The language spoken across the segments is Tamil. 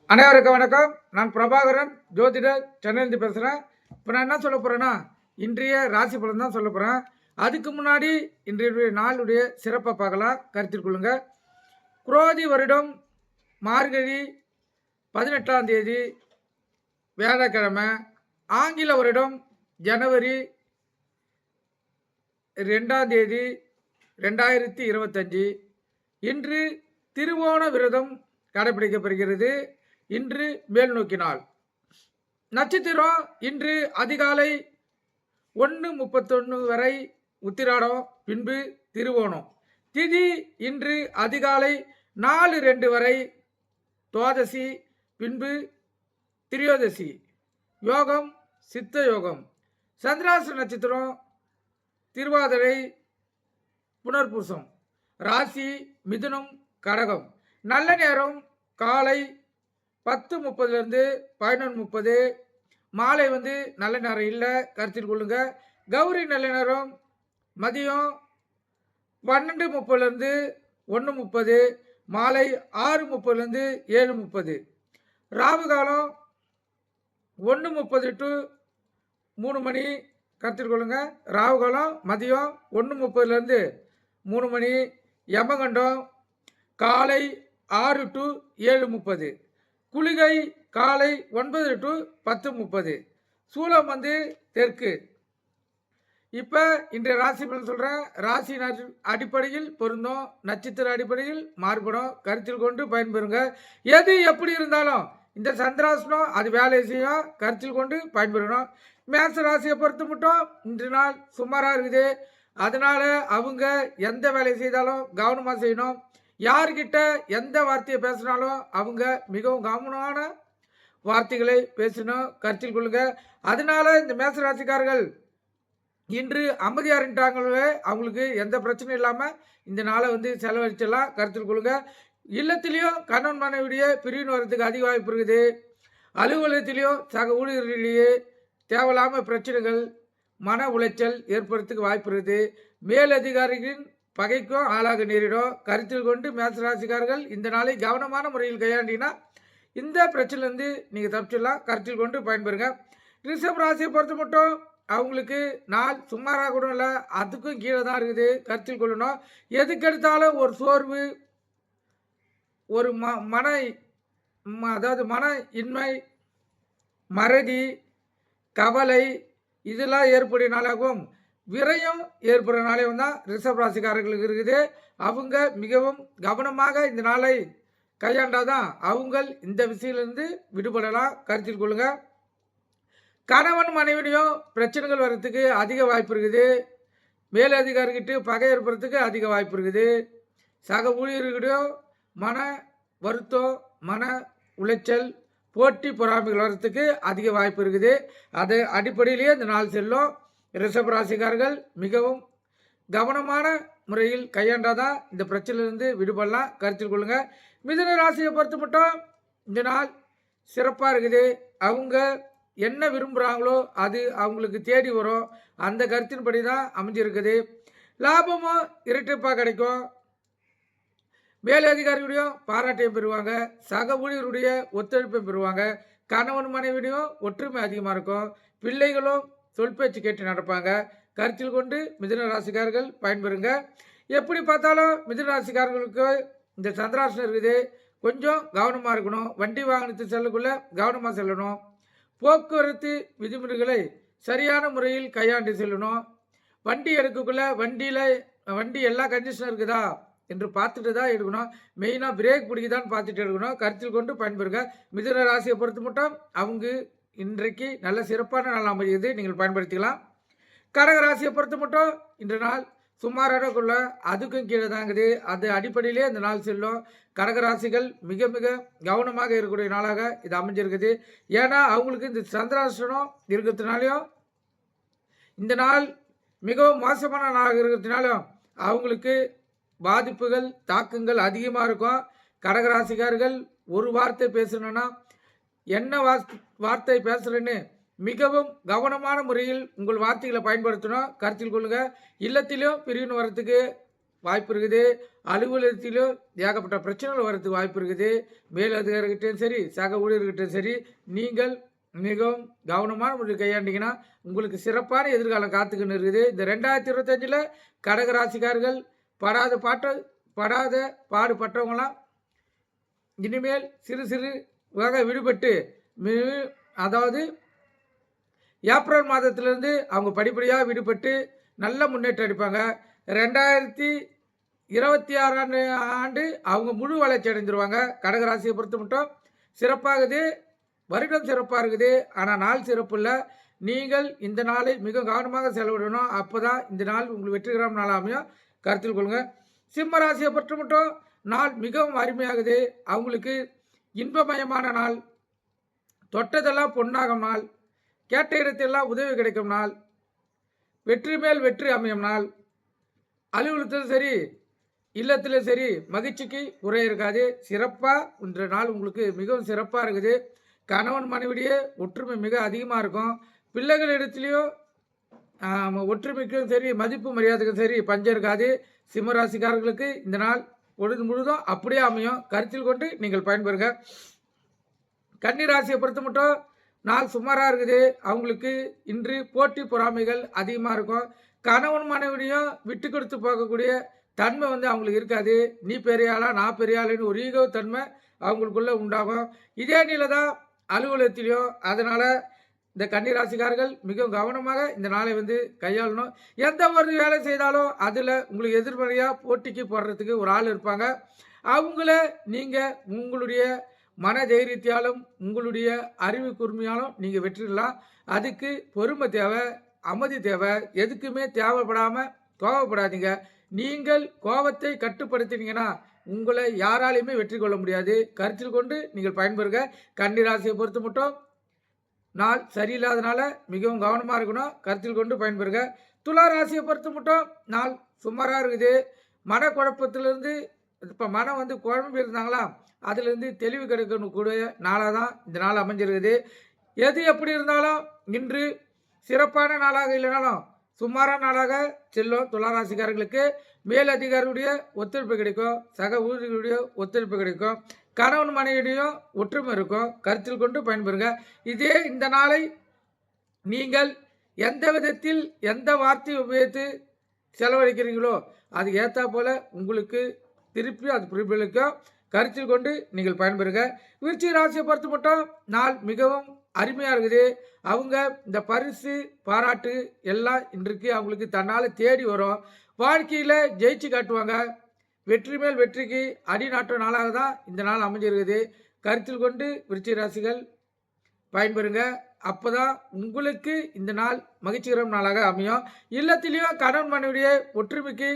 அனைவருக்கும் வணக்கம். நான் பிரபாகரன், ஜோதிடர், சென்னையிலிருந்து பேசுகிறேன். இப்போ நான் என்ன சொல்ல போகிறேன்னா, இன்றைய ராசி பலன் தான் சொல்ல போகிறேன். அதுக்கு முன்னாடி இன்றைய நாளுடைய சிறப்பை பார்க்கலாம், கருத்தில் கொள்ளுங்க. குரோதி வருடம் மார்கழி 18ஆம் தேதி வியாழக்கிழமை, ஆங்கில வருடம் ஜனவரி 2ஆம் தேதி 2025. இன்று திருவோண விரதம் கடைபிடிக்கப்படுகிறது. இன்று மேல் நோக்கி நாள். நட்சத்திரம் இன்று அதிகாலை 1:31 வரை உத்திராடம், பின்பு திருவோணம். திதி இன்று அதிகாலை 4:02 வரை துவாதசி, பின்பு திரியோதசி. யோகம் சித்த யோகம். சந்திராச நட்சத்திரம் திருவாதிரை, புனர்பூசம். ராசி மிதுனம், கடகம். நல்ல நேரம் காலை 10:30 11:30. மாலை நல்ல நேரம் இல்லை, கருத்தில் கொள்ளுங்க. கௌரி நல்ல நேரம் மதியம் 12:30 1:30. மாலை 6:30 7:30. ராகு காலம் 1:30 to 3 மணி, கருத்தில் கொள்ளுங்க. ராகு காலம் மதியம் 1:30 3 மணி. யமகண்டம் காலை 6 to 7:30. குளிகை காலை 9 to 10:30. சூலம் தெற்கு. இப்போ இன்றைய ராசி பலன் சொல்கிறேன். ராசி அடிப்படையில் பொருந்தும், நட்சத்திர அடிப்படையில் மாறுபடும். கருத்தில் கொண்டு பயன்பெறுங்க. எது எப்படி இருந்தாலும் இந்த சந்திராசனம் அது வேலை செய்யும், கருத்தில் கொண்டு பயன்பெறணும். மேச ராசியை பொறுத்து மட்டும் இன்று நாள் சுமாராக இருக்குது. அதனால அவங்க எந்த வேலை செய்தாலும் கவனமாக செய்யணும். யார்கிட்ட எந்த வார்த்தையை பேசினாலும் அவங்க மிகவும் கவனமான வார்த்தைகளை பேசணும், கருத்தில் கொள்ளுங்க. அதனால இந்த மேசராசிக்காரர்கள் இன்று அமைதியாரின்ட்டாங்களே, அவங்களுக்கு எந்த பிரச்சனையும் இல்லாமல் இந்த நாளை செலவழிச்செல்லாம், கருத்தில் கொள்ளுங்க. இல்லத்திலையும் கணவன் மனைவிடைய பிரிவின் வரத்துக்கு அதிக வாய்ப்பு இருக்குது. அலுவலகத்திலையும் சக ஊழியர்களிலேயே தேவையில்லாமல் பிரச்சனைகள், மன உளைச்சல் ஏற்படுறதுக்கு வாய்ப்பு இருக்குது. மேலதிகாரிகளின் பகைக்கும் ஆளாக நேரிடும். கருத்தில் கொண்டு மேசராசிக்காரர்கள் இந்த நாளை கவனமான முறையில் கையாண்டினா இந்த பிரச்சனைலேருந்து நீங்கள் தப்பிச்சிடலாம், கருத்தில் கொண்டு பயன்பெறுங்க. ரிஷப் ராசியை பொறுத்த மட்டும் அவங்களுக்கு நாள் சுமாராக கூட இல்லை, அதுக்கும் கீழே தான் இருக்குது, கருத்தில் கொள்ளணும். எதுக்கெடுத்தாலும் ஒரு சோர்வு, ஒரு அதாவது மன இன்மை, மறதி, கவலை இதெல்லாம் ஏற்படைய நாளாகவும் விரயம் ஏற்படுற நாளையும் தான் ரிஷப் ராசிக்காரர்களுக்கு இருக்குது. அவங்க மிகவும் கவனமாக இந்த நாளை கையாண்டாதான் அவங்க இந்த விஷயத்திலிருந்து விடுபடலாம், கருத்தில் கொள்ளுங்க. கணவன் மனைவியும் பிரச்சனைகள் வர்றதுக்கு அதிக வாய்ப்பு இருக்குது. மேலதிகாரிகிட்ட பகை ஏற்படுறதுக்கு அதிக வாய்ப்பு இருக்குது. சக ஊழியர்களிடையும் மன வருத்தம், மன உளைச்சல், போட்டி பொறாமைகள் வர்றதுக்கு அதிக வாய்ப்பு இருக்குது. அது அடிப்படையிலேயே இந்த நாள் செல்லும். ரிஷப ராசிக்காரர்கள் மிகவும் கவனமான முறையில் கையாண்டாதான் இந்த பிரச்சனையிலிருந்து விடுபடலாம், கருத்தில் கொள்ளுங்க. மிதுன ராசியை பொறுத்து மட்டும் இந்த நாள் சிறப்பாக இருக்குது. அவங்க என்ன விரும்புகிறாங்களோ அது அவங்களுக்கு தேடி வரும், அந்த கருத்தின்படி தான் அமைஞ்சிருக்குது. லாபமும் இரட்டிப்பாக கிடைக்கும். மேலதிகாரியுடையும் பாராட்டையும் பெறுவாங்க. சக ஊழியருடைய ஒத்துழைப்பையும் பெறுவாங்க. கணவன் மனைவியுடையும் ஒற்றுமை அதிகமாக இருக்கும். பிள்ளைகளும் சொல் பேச்சு கேட்டு நடப்பாங்க, கருத்தில் கொண்டு மிதுன ராசிக்காரர்கள் பயன்பெறுங்க. எப்படி பார்த்தாலும் மிதுன ராசிக்காரர்களுக்கு இந்த சந்திராசனம் இருக்குது, கொஞ்சம் கவனமாக இருக்கணும். வண்டி வாகனத்தை செல்லக்குள்ள கவனமாக செல்லணும். போக்குவரத்து விதிமுறைகளை சரியான முறையில் கையாண்டு செல்லணும். வண்டி எடுக்கக்குள்ள வண்டி எல்லா கண்டிஷனும் இருக்குதா என்று பார்த்துட்டு தான் எடுக்கணும். மெயினாக பிரேக் பிடிக்குதான்னு பார்த்துட்டு எடுக்கணும், கருத்தில் கொண்டு பயன்பெறுங்க. மிதுன ராசியை பொறுத்து மட்டும் அவங்க இன்றைக்கு நல்ல சிறப்பான நாள் அமைகிறது, நீங்கள் பயன்படுத்திக்கலாம். கடக ராசியை பொறுத்த மட்டும் இன்று நாள் சுமாரானக்குள்ள அதுக்கும் கீழே தாங்குது, அது அடிப்படையிலே இந்த நாள் செல்லும். கடகராசிகள் மிக மிக கவனமாக இருக்கக்கூடிய நாளாக இது அமைஞ்சிருக்குது. ஏன்னா அவங்களுக்கு இந்த சந்திராசனம் இருக்கிறதுனாலையும் இந்த நாள் மிகவும் மோசமான நாளாக இருக்கிறதுனாலும் அவங்களுக்கு பாதிப்புகள், தாக்கங்கள் அதிகமாக இருக்கும். கடகராசிக்காரர்கள் ஒரு வார்த்தை பேசணுன்னா என்ன வார்த்தை பேசுகிறேன்னு மிகவும் கவனமான முறையில் உங்கள் வார்த்தைகளை பயன்படுத்தணும், கருத்தில் கொள்ளுங்க. இல்லத்திலும் பிரிவின் வரத்துக்கு வாய்ப்பு இருக்குது. அலுவலகத்திலும் ஏகப்பட்ட பிரச்சனைகள் வரதுக்கு வாய்ப்பு இருக்குது. மேலதிகாரிகிட்டையும் சரி, சக ஊழியர்கிட்டையும் சரி, நீங்கள் மிகவும் கவனமான முறையில் கையாண்டிங்கன்னா உங்களுக்கு சிறப்பான எதிர்காலம் காத்துக்கின்னு இருக்குது. இந்த 2025 கடக ராசிக்காரர்கள் படாத பாடுபட்டவங்களாம் இனிமேல் சிறு சிறு வகை விடுபட்டு அதாவது ஏப்ரல் மாதத்திலிருந்து அவங்க படிப்படியாக விடுபட்டு நல்ல முன்னேற்றம் அடிப்பாங்க. 2026 ஆண்டு அவங்க முழு வளர்ச்சி அடைஞ்சிருவாங்க. கடகராசியை பொறுத்த மட்டும் சிறப்பாகுது, வருடம் சிறப்பாக இருக்குது. ஆனால் நாள் சிறப்பு இல்லை. நீங்கள் இந்த நாளை மிக கவனமாக செலவிடணும். அப்போ தான் இந்த நாள் உங்களுக்கு வெற்றிகரமான நாள் அமையும். கருத்தில் கொள்ளுங்க. சிம்ம ராசியை பொறுத்த மட்டும் நாள் மிகவும் அருமையாகுது. அவங்களுக்கு இன்பமயமான நாள், தொட்டதெல்லாம் பொன்னாகும் நாள், கேட்ட இடத்தெல்லாம் உதவி கிடைக்கும் நாள், வெற்றி மேல் வெற்றி அமையும் நாள். அலுவலகத்திலும் சரி, இல்லத்திலும் சரி, மகிழ்ச்சிக்கு குறை இருக்காது. சிறப்பாக இன்ற நாள் உங்களுக்கு மிகவும் சிறப்பாக இருக்குது. கணவன் மனைவிடையே ஒற்றுமை மிக அதிகமாக இருக்கும். பிள்ளைகள் இடத்துலையும் ஒற்றுமைக்கும் சரி, மதிப்பு மரியாதைக்கும் சரி பஞ்சம் இருக்காது. சிம்மராசிக்காரர்களுக்கு இந்த நாள் பொழுது முழுதும் அப்படியே அமையும். கருத்தில் கொண்டு நீங்கள் பயன்பெறுங்க. கன்னிராசியை பொறுத்த மட்டும் நாள் சுமாராக இருக்குது. அவங்களுக்கு இன்று போட்டி பொறாமைகள் அதிகமாக இருக்கும். கணவன் மனைவிடையும் விட்டு கொடுத்து போகக்கூடிய தன்மை அவங்களுக்கு இருக்காது. நீ பெரிய ஆளா நான் பெரிய ஆளுன்னு ஒரு ஈகோ தன்மை அவங்களுக்குள்ள உண்டாகும். இதே நிலை தான் அலுவலகத்திலையும். அதனால் இந்த கன்னிராசிக்காரர்கள் மிகவும் கவனமாக இந்த நாளை கையாளணும். எந்த ஒரு வேலை செய்தாலும் அதில் உங்களுக்கு எதிர்மறையாக போட்டிக்கு போடுறதுக்கு ஒரு ஆள் இருப்பாங்க. அவங்கள நீங்கள் உங்களுடைய மன தைரியத்தாலும் உங்களுடைய அறிவு கூர்மையாலும் நீங்கள் வெற்றிடலாம். அதுக்கு பொறுமை தேவை, அமைதி தேவை. எதுக்குமே தேவைப்படாமல் கோபப்படாதீங்க. நீங்கள் கோபத்தை கட்டுப்படுத்தினீங்கன்னா உங்களை யாராலையுமே வெற்றி கொள்ள முடியாது. கருத்தில் கொண்டு நீங்கள் பயன்பெறுங்க. கன்னிராசியை பொறுத்து மட்டும் நாள் சரியில்லாதனால மிகவும் கவனமாக இருக்கணும். கருத்தில் கொண்டு பயன்பெறுங்க. துலா ராசியை பொறுத்து மட்டும் நாள் சுமாராக இருக்குது. மனக்குழப்பத்திலிருந்து இப்போ மனம் குழம்பு இருந்தாங்களா அதிலிருந்து தெளிவு கிடைக்கணும் கூடிய நாளாக தான் இந்த நாள் அமைஞ்சிருக்குது. எது எப்படி இருந்தாலும் இன்று சிறப்பான நாளாக இல்லைனாலும் சுமாரான நாளாக செல்லும். துளாராசிக்காரர்களுக்கு மேலதிகாரியுடைய ஒத்துழைப்பு கிடைக்கும், சக ஊழியர்களுடைய ஒத்துழைப்பு கிடைக்கும், கணவன் மனைவியுடையும் ஒற்றுமை இருக்கும். கருத்தில் கொண்டு பயன்பெறுங்க. இதே இந்த நாளை நீங்கள் எந்த விதத்தில் எந்த வார்த்தையை உபயோகித்து செலவழிக்கிறீங்களோ அது ஏற்றா போல உங்களுக்கு திருப்பி அது பிரதிபலிக்கும். கருத்தில் கொண்டு நீங்கள் பயன்பெறுங்க. விருச்சிக ராசியை பொறுத்து மட்டும் நாள் மிகவும் அருமையாக இருக்குது. அவங்க இந்த பரிசு பாராட்டு எல்லாம் இன்றைக்கு அவங்களுக்கு தன்னால் தேடி வரும். வாழ்க்கையில் ஜெயிச்சு காட்டுவாங்க. வெற்றி மேல் வெற்றிக்கு அடிநாட்டு நாளாக தான் இந்த நாள் அமைஞ்சிருக்குது. கருத்தில் கொண்டு விருச்சிக ராசிகள் பயன்பெறுங்க. அப்போ தான் உங்களுக்கு இந்த நாள் மகிழ்ச்சிகரமான நாளாக அமையும். இல்லத்திலையும் கணவன் மனைவிடைய ஒற்றுமைக்கு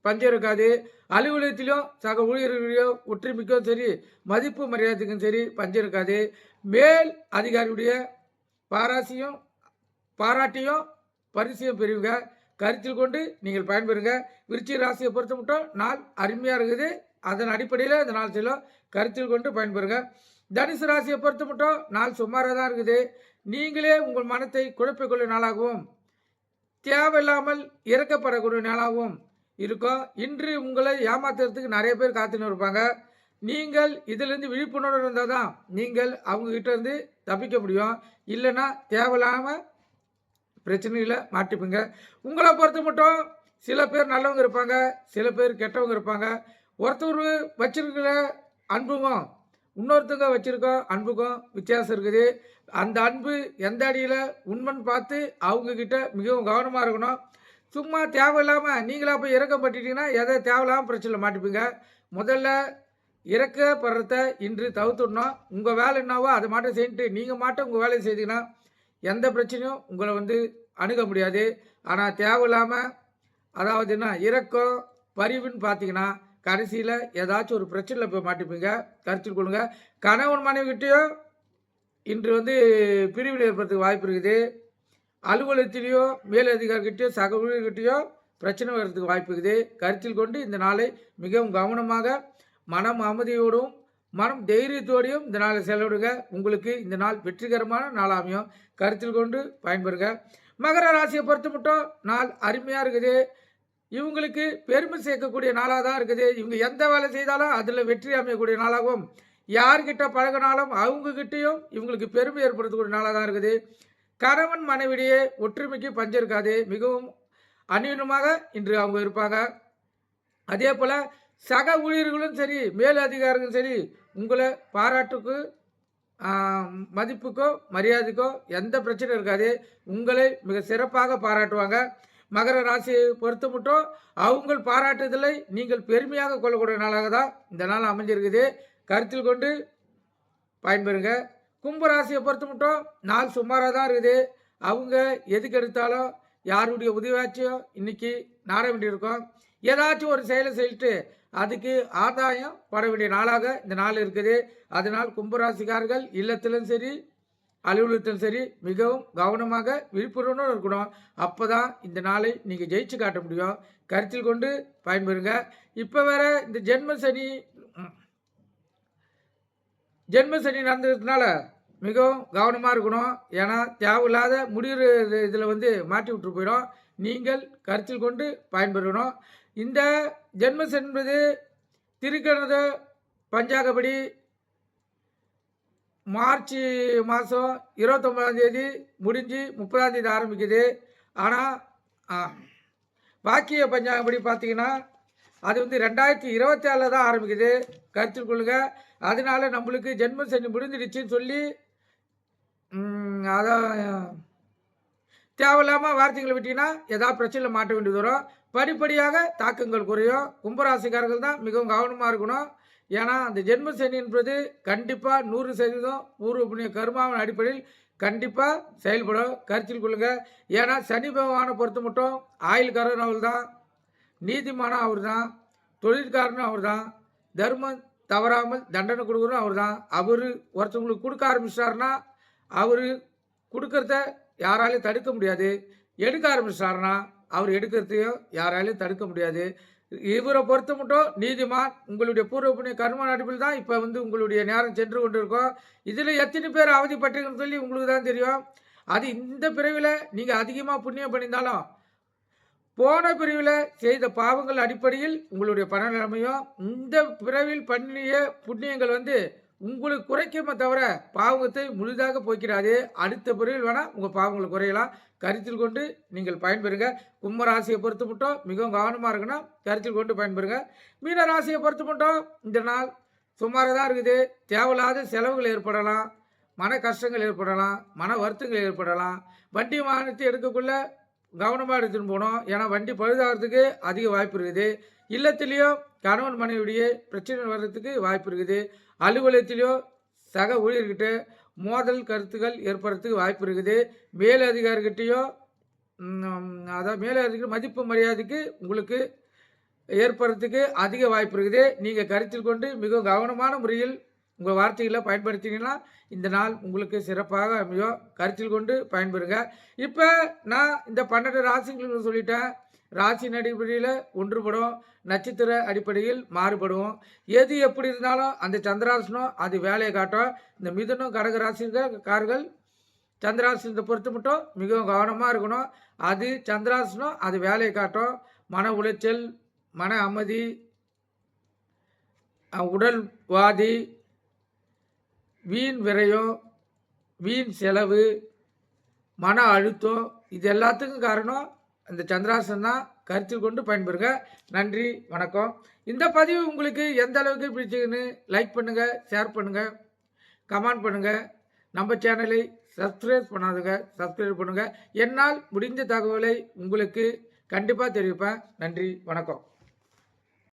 பஞ்சம் இருக்காது. அலுவலகத்திலும் சக ஊழியர்களுடைய ஒற்றுமைக்கும் சரி, மதிப்பு மரியாதைக்கும் சரி பஞ்சம் இருக்காது. மேல் அதிகாரியுடைய பாராட்டியும் பரிசையும் பெறுவீங்க. கருத்தில் கொண்டு நீங்கள் பயன்பெறுங்க. விருச்சிக ராசியை பொறுத்த மட்டும் நாள் அருமையாக இருக்குது. அதன் அடிப்படையில் இந்த நாள் செல்லும். கருத்தில் கொண்டு பயன்பெறுங்க. தனுசு ராசியை பொறுத்த மட்டும் நாள் சுமாராக தான் இருக்குது. நீங்களே உங்கள் மனத்தை குழப்பிக்கொள்ள நாளாகவும் தேவையில்லாமல் இறக்கப்படக்கூடிய நாளாகவும் இருக்கும். இன்று உங்களை ஏமாத்துறதுக்கு நிறைய பேர் காத்துன்னு இருப்பாங்க. நீங்கள் இதிலிருந்து விழிப்புணர்வு இருந்தால் தான் நீங்கள் அவங்கக்கிட்ட இருந்து தப்பிக்க முடியும். இல்லைன்னா தேவையில்லாமல் பிரச்சனையில் மாட்டிப்பீங்க. உங்களை பொறுத்த மட்டும் சில பேர் நல்லவங்க இருப்பாங்க, சில பேர் கெட்டவங்க இருப்பாங்க. ஒருத்தர் வச்சிருக்கிற அன்புக்கும் இன்னொருத்தங்க வச்சுருக்கோம் அன்புக்கும் வித்தியாசம் இருக்குது. அந்த அன்பு எந்த அடியில் உண்மைன்னு பார்த்து அவங்கக்கிட்ட மிகவும் கவனமாக இருக்கணும். சும்மா தேவையில்லாமல் நீங்களாக போய் இறக்கப்பட்டுட்டீங்கன்னா எதை தேவையில்லாமல் பிரச்சனையில் மாட்டிப்பீங்க. முதல்ல இறக்கப்படுறத இன்று தவிர்த்துடணும். உங்கள் வேலை என்னவோ அதை மாட்டம் செஞ்சுட்டு நீங்கள் மாட்டம் உங்கள் வேலையை செய்தீங்கன்னா எந்த பிரச்சனையும் உங்களை அணுக முடியாது. ஆனால் தேவையில்லாமல் அதாவது என்ன இறக்கம் பரிவுன்னு பார்த்தீங்கன்னா கடைசியில் ஏதாச்சும் ஒரு பிரச்சனையில் போய் மாட்டிப்பீங்க. கருத்தில் கொள்ளுங்க. கணவன் மனைவிக்கிட்டேயும் இன்று பிரிவில் ஏற்படுறதுக்கு வாய்ப்பு இருக்குது. அலுவலகத்திலேயோ மேலதிகாரிகிட்டையோ சக ஊழியர்கிட்டையோ பிரச்சனை வர்றதுக்கு வாய்ப்பு இருக்குது. கருத்தில் கொண்டு இந்த நாளை மிகவும் கவனமாக மனம் அமைதியோடும் மனம் தைரியத்தோடையும் இந்த நாளை செலவிடுங்க. உங்களுக்கு இந்த நாள் வெற்றிகரமான நாளாமையும். கருத்தில் கொண்டு பயன்பெறுங்க. மகர ராசியை பொறுத்த மட்டும் நாள் அருமையாக இருக்குது. இவங்களுக்கு பெருமை சேர்க்கக்கூடிய நாளாக தான் இருக்குது. இவங்க எந்த வேலை செய்தாலும் அதில் வெற்றி அமையக்கூடிய நாளாகவும், யார்கிட்ட பழகினாலும் அவங்கக்கிட்டேயும் இவங்களுக்கு பெருமை ஏற்படுத்தக்கூடிய நாளாக தான் இருக்குது. கணவன் மனைவிடையே ஒற்றுமைக்கு பஞ்சம் இருக்காது. மிகவும் அந்யோன்யமாக இன்று அவங்க இருப்பாங்க. அதே போல் சக ஊழியர்களும் சரி, மேல் அதிகாரிகளும் சரி, உங்களை பாராட்டுக்கு மதிப்புக்கோ மரியாதைக்கோ எந்த பிரச்சனையும் இருக்காது. உங்களை மிக சிறப்பாக பாராட்டுவாங்க. மகர ராசியை பொறுத்த மட்டும் அவங்க பாராட்டுதலை நீங்கள் பெருமையாக கொள்ளக்கூடிய நாளாக தான் இந்த நாள் அமைஞ்சிருக்குது. கருத்தில் கொண்டு பயன்பெறுங்க. கும்பராசியை பொறுத்த மட்டும் நாள் சுமாராக தான் இருக்குது. அவங்க எதுக்கு எடுத்தாலும் யாருடைய உதவியாச்சும் இன்னைக்கு நாட வேண்டியிருக்கோம். ஏதாச்சும் ஒரு செயலை செஞ்சுட்டு அதுக்கு ஆதாயம் பட வேண்டிய நாளாக இந்த நாள் இருக்குது. அதனால் கும்பராசிக்காரர்கள் இல்லத்திலும் சரி அலுவலகத்திலும் சரி மிகவும் கவனமாக விழிப்புணர்வு இருக்கணும். அப்போ தான் இந்த நாளை நீங்கள் ஜெயிச்சு காட்ட முடியும். கருத்தில் கொண்டு பயன்பெறுங்க. இப்போ வேற இந்த ஜென்ம சனி நடந்ததுனால மிகவும் கவனமாக இருக்கணும். ஏன்னா தேவையில்லாத முடிவு இதில் மாட்டி விட்டு போயிடும். நீங்கள் கருத்தில் கொண்டு பயன்பெறணும். இந்த ஜென்ம சனி என்பது திருக்கணத பஞ்சாங்கப்படி மார்ச் மாதம் 29 முடிஞ்சு 30 ஆரம்பிக்குது. ஆனால் வாக்கிய பஞ்சாங்கப்படி பார்த்தீங்கன்னா அது 2024 தான் ஆரம்பிக்குது. கருத்தில் கொள்ளுங்க. அதனால நம்மளுக்கு ஜென்ம சனி முடிஞ்சிடுச்சுன்னு சொல்லி அதான் தேவையில்லாமல் வார்த்தைகளை விட்டீங்கன்னா ஏதாவது பிரச்சனையில் மாட்ட வேண்டியது வரும். படிப்படியாக தாக்கங்கள் குறையும். கும்பராசிக்காரர்கள் தான் மிகவும் கவனமாக இருக்கணும். ஏன்னா அந்த ஜென்ம சனி என்பது கண்டிப்பாக 100% பூர்வ புண்ணிய கர்மாவின் அடிப்படையில் கண்டிப்பாக செயல்படும். கருத்தில் கொள்ளுங்க. ஏன்னா சனி பகவானை பொறுத்த மட்டும் ஆயுள்காரன் அவர் தான், நீதிமானம் அவர் தான், தொழிற்காரனும் அவர் தான், தர்மம் தவறாமல் தண்டனை கொடுக்குறோம் அவர் தான். அவர் ஒருத்தவங்களுக்கு கொடுக்க ஆரம்பிச்சிட்டாருன்னா அவர் கொடுக்கறத யாராலையும் தடுக்க முடியாது. எடுக்க ஆரம்பிச்சிட்டாருன்னா அவர் எடுக்கிறதையும் யாராலையும் தடுக்க முடியாது. இவரை பொறுத்த மட்டும் நீதிமான். உங்களுடைய பூர்வ புண்ணிய கர்ம அடிப்பில் தான் இப்போ உங்களுடைய நேரம் சென்று கொண்டு இருக்கோம். இதில் எத்தனை பேர் அவதிப்பட்டுங்கன்னு சொல்லி உங்களுக்கு தான் தெரியும். அது இந்த பிறவியில் நீங்கள் அதிகமாக புண்ணியம் பண்ணியிருந்தாலும் போன பிரிவில் செய்த பாவங்கள் அடிப்படையில் உங்களுடைய பண நிலைமையும் இந்த பிறவில் பண்ணிய புண்ணியங்கள் உங்களுக்கு குறைக்குமே தவிர பாவத்தை முழுதாக போய்க்கிறாது. அடுத்த பிறவில் வேணால் உங்கள் பாவங்களை குறையலாம். கருத்தில் கொண்டு நீங்கள் பயன்பெறுங்க. கும்ப ராசியை பொறுத்து மட்டும் மிகவும் கவனமாக இருக்கணும். கருத்தில் கொண்டு பயன்பெறுங்க. மீன ராசியை பொறுத்து மட்டும் இந்த நாள் சுமாராக தான் இருக்குது. தேவையில்லாத செலவுகள் ஏற்படலாம், மன கஷ்டங்கள் ஏற்படலாம், மன வருத்தங்கள் ஏற்படலாம். வண்டி வாகனத்தை எடுக்கக்குள்ள கவனமாக எடுத்துன்னு போகணும். ஏன்னா வண்டி பழுதாகிறதுக்கு அதிக வாய்ப்பு இருக்குது. இல்லத்திலேயோ கணவன் மனைவிடைய பிரச்சனை வர்றதுக்கு வாய்ப்பு இருக்குது. அலுவலகத்திலேயோ சக ஊழியர்கிட்ட மோதல் கருத்துக்கள் ஏற்படுறதுக்கு வாய்ப்பு இருக்குது. மேலதிகாரிகிட்டையோ அதாவது மேலதிகாரி மதிப்பு மரியாதைக்கு உங்களுக்கு ஏற்படுறதுக்கு அதிக வாய்ப்பு இருக்குது. நீங்கள் கருத்தில் கொண்டு மிகவும் கவனமான முறையில் உங்கள் வார்த்தைகளை பயன்படுத்தினீங்கன்னா இந்த நாள் உங்களுக்கு சிறப்பாக அமையும். கருத்தில் கொண்டு பயன்பெறுங்க. இப்போ நான் இந்த 12 ராசிங்களுக்கு சொல்லிட்டேன். ராசியின் அடிப்படையில் ஒன்றுபடும், நட்சத்திர அடிப்படையில் மாறுபடும். எது எப்படி இருந்தாலும் அந்த சந்திராசனம் அது வேலையை காட்டும். இந்த மிதுனம் கடக ராசிக்காரர்கள் சந்திராசனத்தை பொறுத்து மட்டும் மிகவும் கவனமாக இருக்கணும். அது சந்திராசனம் அது வேலையை காட்டும். மன உளைச்சல், மன அமைதி, உடல் வாதி, வீண் விரயம், வீண் செலவு, மன அழுத்தம், இது எல்லாத்துக்கும் காரணம் இந்த சந்திராசனம் தான். கருத்தில் கொண்டு பயன்பெறுங்க. நன்றி, வணக்கம். இந்த பதிவு உங்களுக்கு எந்த அளவுக்கு பிடிச்சிங்கன்னு லைக் பண்ணுங்கள், ஷேர் பண்ணுங்கள், கமெண்ட் பண்ணுங்கள். நம்ம சேனலை சப்ஸ்கிரைப் பண்ணாதுங்க, சப்ஸ்கிரைப் பண்ணுங்கள். என்னால் முடிந்த தகவலை உங்களுக்கு கண்டிப்பாக தெரிவிப்பேன். நன்றி, வணக்கம்.